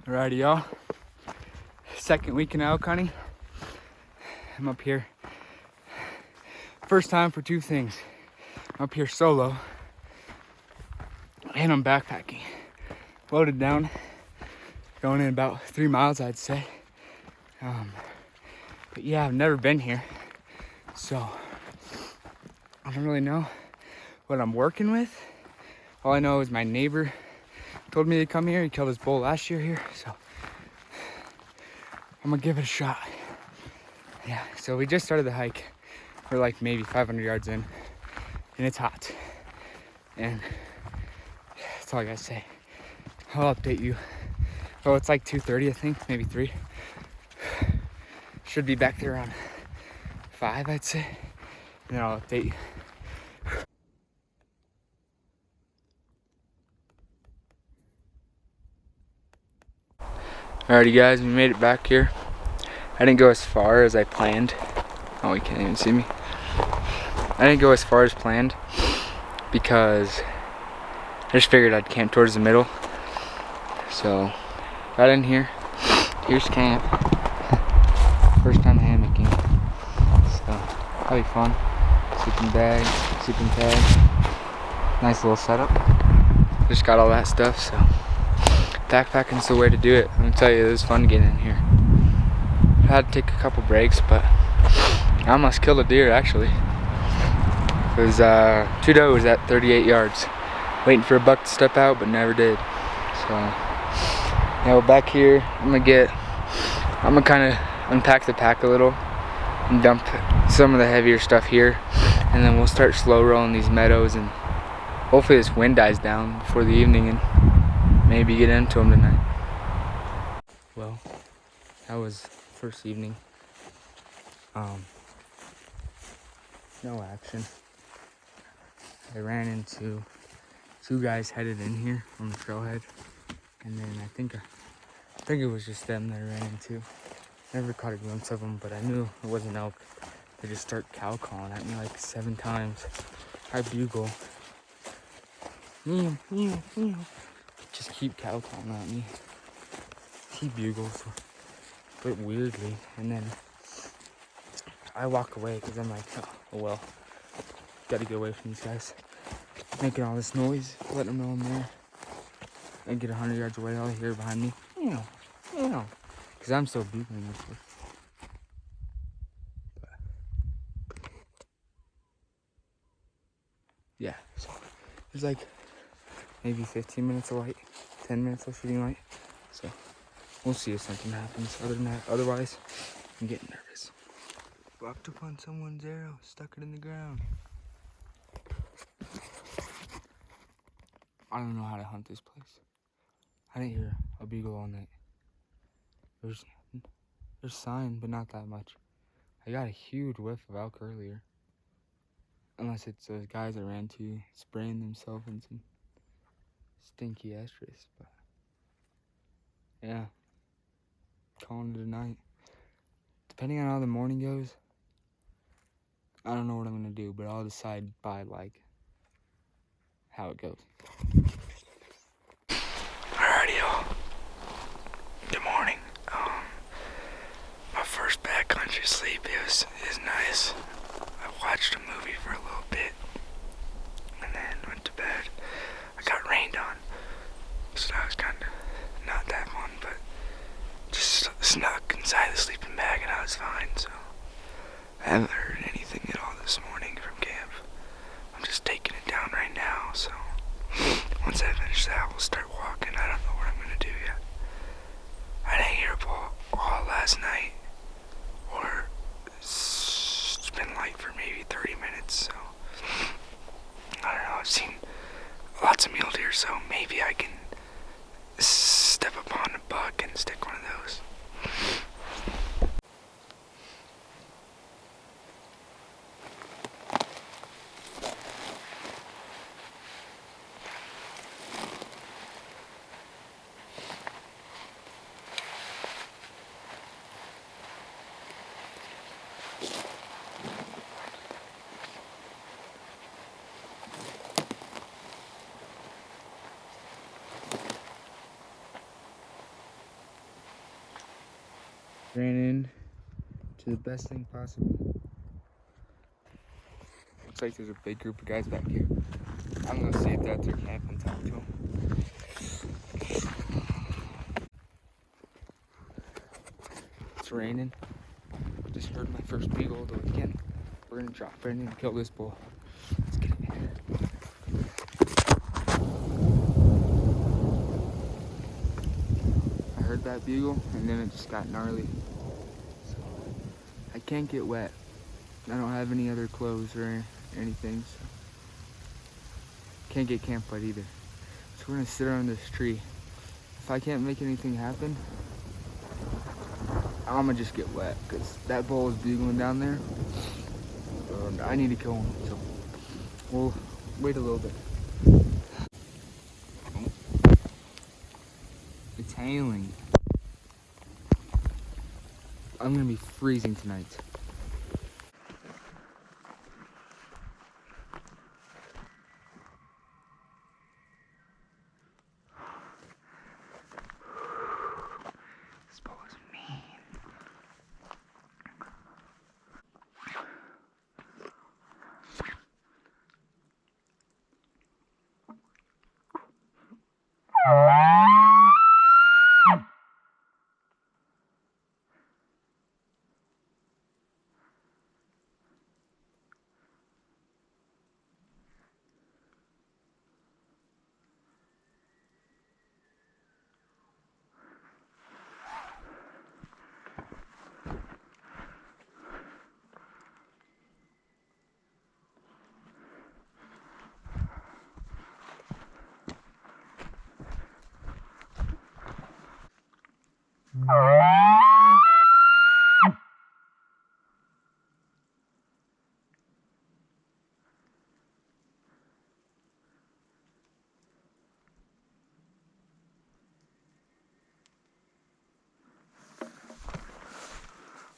Alrighty, y'all. Second week in elk hunting. I'm up here. First time for two things. I'm up here solo, and I'm backpacking. Loaded down, going in about 3 miles, I'd say. But yeah, I've never been here, so I don't really know what I'm working with. All I know is my neighbor told me to come here. He killed his bull last year here, so I'm gonna give it a shot. Yeah, so we just started the hike. We're like maybe 500 yards in, and it's hot. And that's all I gotta say. I'll update you. Oh, it's like 2:30, I think, maybe 3. Should be back there around 5, I'd say. And then I'll update you. Alrighty guys, we made it back here. I didn't go as far as I planned. Oh, you can't even see me. I didn't go as far as planned because I just figured I'd camp towards the middle. So, got in here. Here's camp. First time hammocking. So, that'll be fun. Sleeping bag, sleeping tag. Nice little setup. Just got all that stuff, so backpacking's the way to do it. I'm gonna tell you, it was fun getting in here. I had to take a couple breaks, but I almost killed a deer actually. It was 2 does at 38 yards. Waiting for a buck to step out, but never did. So, yeah, we're back here. I'm gonna kind of unpack the pack a little and dump some of the heavier stuff here, and then we'll start slow rolling these meadows, and hopefully this wind dies down before the evening and maybe get into them tonight. Well, that was first evening. No action. I ran into 2 guys headed in here from the trailhead, and then I think it was just them that I ran into. Never caught a glimpse of them, but I knew it wasn't elk. They just start cow calling at me like 7 times. I bugle. Meow, meow, meow. Just keep cow calling at me. He bugles, but weirdly, and then I walk away because I'm like, oh well, gotta get away from these guys. Making all this noise, letting them know I'm there. I get 100 yards away, all I hear behind me, meow, meow, because I'm still bugling this way. Yeah, so there's like maybe 15 minutes of light, 10 minutes of shooting light. So we'll see if something happens. Other than that, otherwise, I'm getting nervous. Walked upon someone's arrow, stuck it in the ground. I don't know how to hunt this place. I didn't hear a bugle all night. There's sign, but not that much. I got a huge whiff of elk earlier. Unless it's those guys I ran to spraying themselves in some stinky estrus, but yeah, calling it a night. Depending on how the morning goes, I don't know what I'm gonna do, but I'll decide by like how it goes. Alrighty, y'all. Good morning. My first backcountry sleep is nice. I watched a movie for a little bit and then went to bed. I got rained on, so that was kind of not that fun, but just snuck inside the sleeping bag and I was fine. So I haven't heard anything at all this morning from camp. I'm just taking it down right now, so once I finish that, we'll start walking. I don't know what I'm gonna do yet. I didn't hear a ball all last night, or it's been light for maybe 30 minutes, so I don't know. I've seen lots of mule deer, so maybe I can step upon a buck and stick one of those. ran in to the best thing possible. Looks like there's a big group of guys back here. I'm gonna see if that's their camp and talk to them. It's raining. Just heard my first bugle of the weekend. We're gonna drop right in and kill this bull. Let's get it. I heard that bugle and then it just got gnarly. So I can't get wet. I don't have any other clothes or anything, so can't get camp wet either. So we're gonna sit around this tree. If I can't make anything happen, I'm gonna just get wet because that bull is bugling down there. And I need to kill him, so we'll wait a little bit. It's hailing. I'm gonna be freezing tonight. This bull is mean.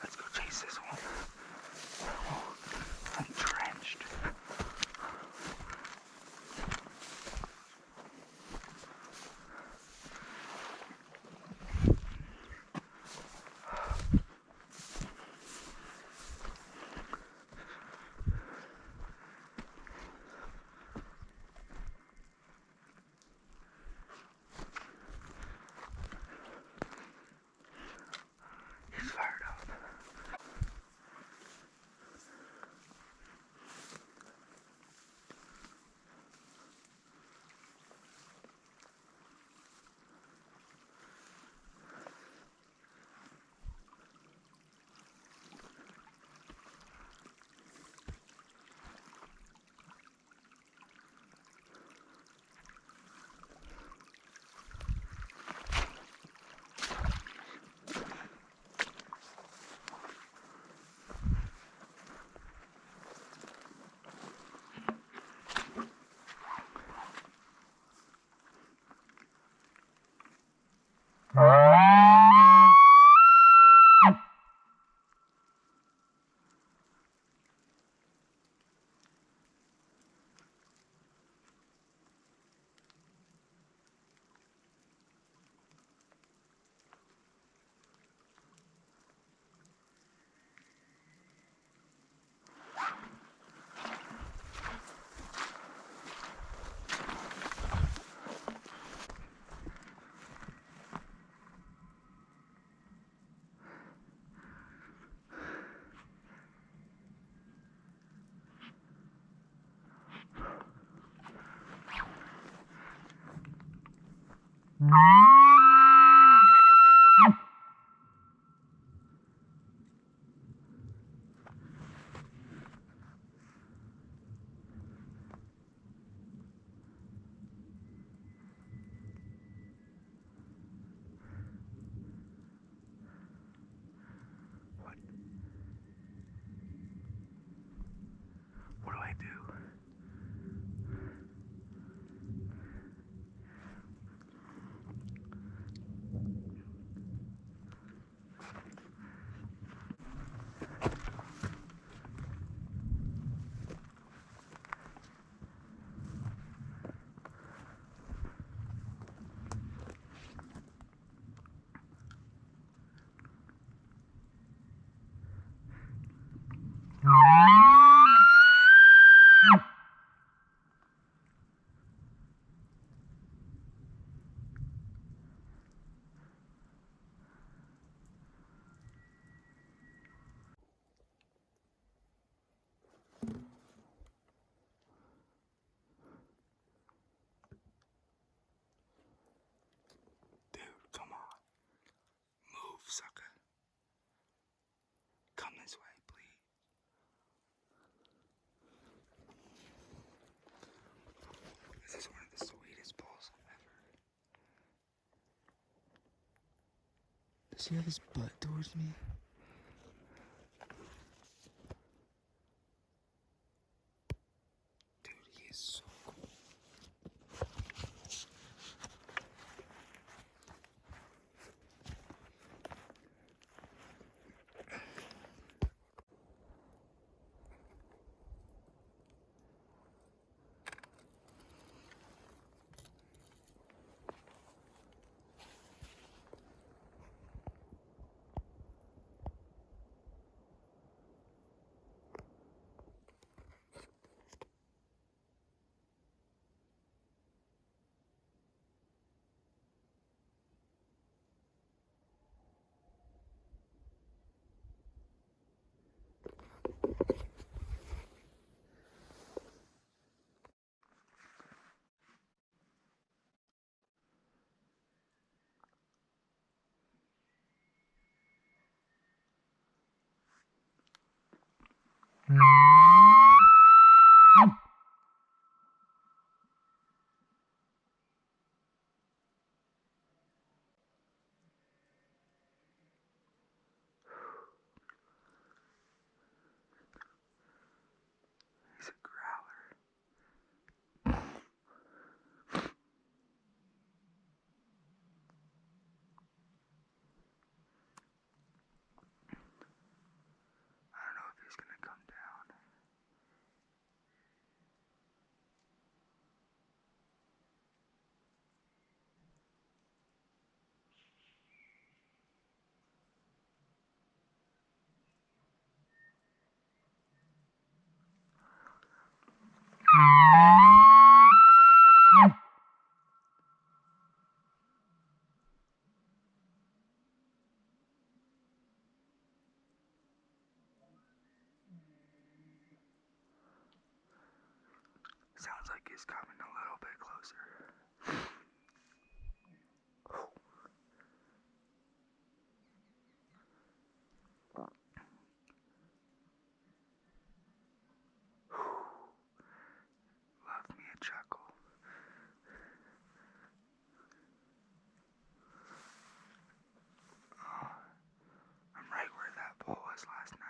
Let's go chase this one. I'm drenched. He's fired up. What do I do? Does he have his butt towards me? Dude, he is so cool. He's a growler. I don't know if he's gonna come down. Sounds like he's coming a little bit closer. Love me a chuckle. I'm right where that bull was last night.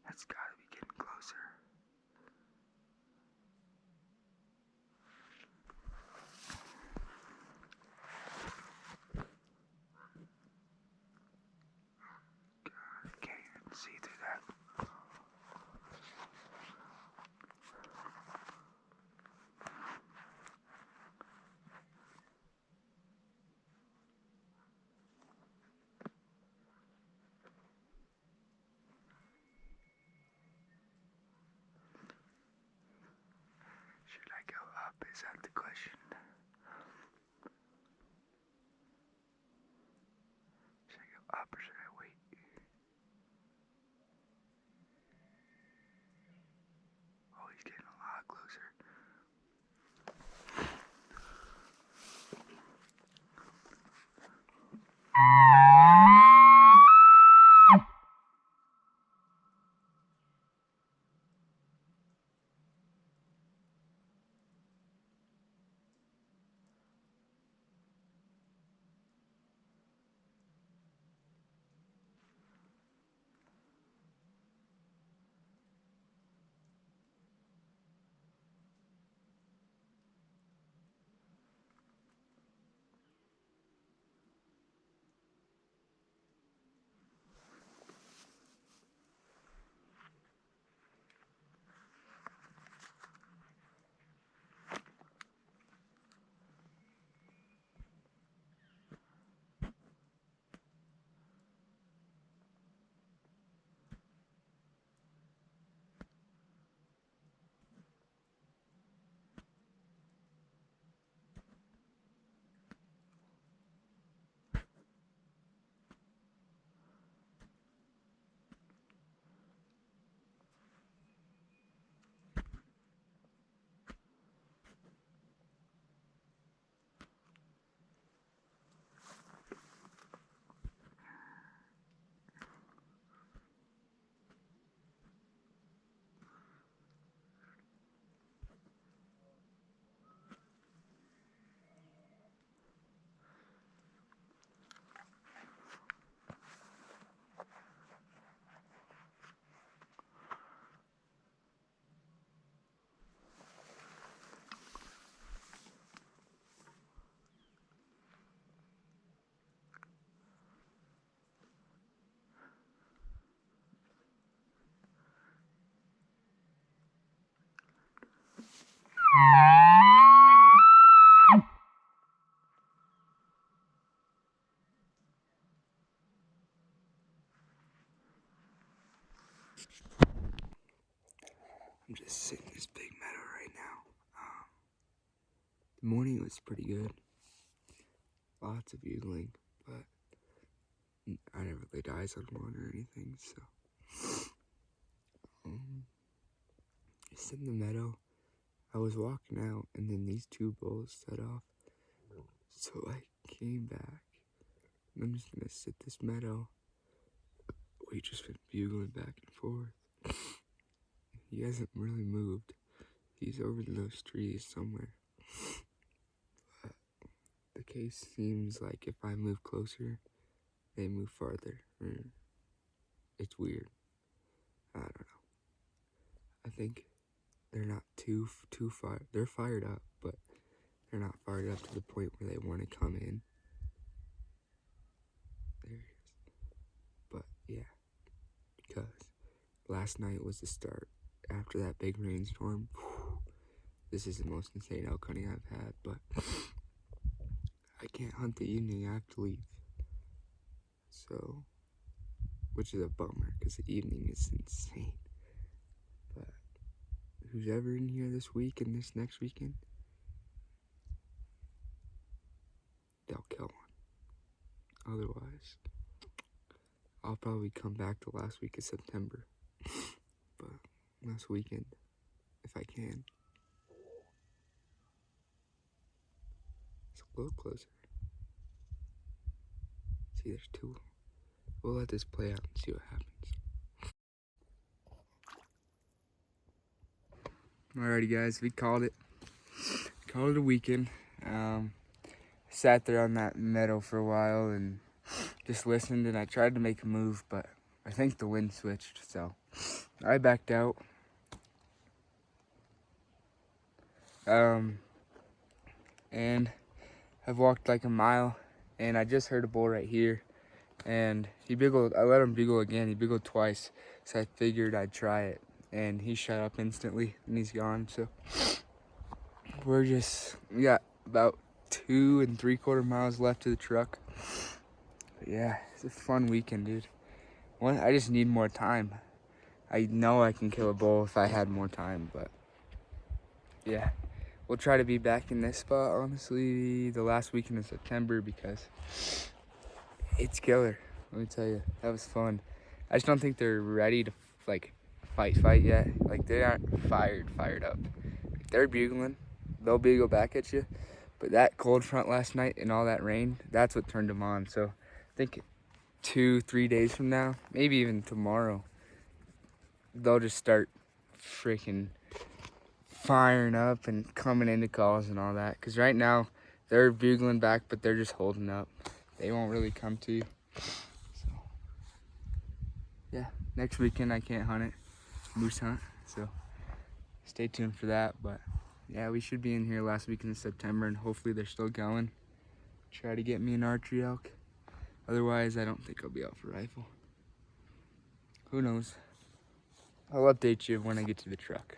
It's gotta be getting closer. God, I can't even see through that. Should I go up? Is that the question? Should I go up or should I wait? Oh, he's getting a lot closer. I'm just sitting in this big meadow right now. The morning was pretty good. Lots of bugling, but I never laid eyes on one or anything, so. Just in the meadow. I was walking out, and then these two bulls set off. So I came back. And I'm just gonna sit this meadow. We just been bugling back and forth. He hasn't really moved. He's over in those trees somewhere. But the case seems like if I move closer, they move farther. It's weird. I don't know. I think they're not too fired. They're fired up, but they're not fired up to the point where they want to come in. There he is. But yeah, because last night was the start. After that big rainstorm, this is the most insane elk hunting I've had, but I can't hunt the evening. I have to leave. So, which is a bummer because the evening is insane. But who's ever in here this week and this next weekend, they'll kill one. Otherwise, I'll probably come back the last week of September. But last weekend, if I can. It's a little closer. See, there's two. We'll let this play out and see what happens. Alrighty guys, we called it. Called it a weekend. Sat there on that meadow for a while and just listened, and I tried to make a move, but I think the wind switched, so I backed out. And I've walked like a mile, and I just heard a bull right here, and he biggled. I let him biggle again. He biggled twice, so I figured I'd try it, and he shut up instantly, and he's gone. So we got about 2 3/4 miles left to the truck. But yeah, it's a fun weekend, dude. I just need more time. I know I can kill a bull if I had more time, but yeah. We'll try to be back in this spot, honestly, the last weekend of September, because it's killer. Let me tell you, that was fun. I just don't think they're ready to like fight yet. Like, they aren't fired up. They're bugling. They'll bugle back at you. But that cold front last night and all that rain, that's what turned them on. So I think 2-3 days from now, maybe even tomorrow, they'll just start freaking firing up and coming into calls and all that. Because right now, they're bugling back, but they're just holding up. They won't really come to you. So, yeah, next weekend I can't hunt it. Moose hunt. So, stay tuned for that. But, yeah, we should be in here last weekend in September, and hopefully they're still going. Try to get me an archery elk. Otherwise, I don't think I'll be out for rifle. Who knows? I'll update you when I get to the truck.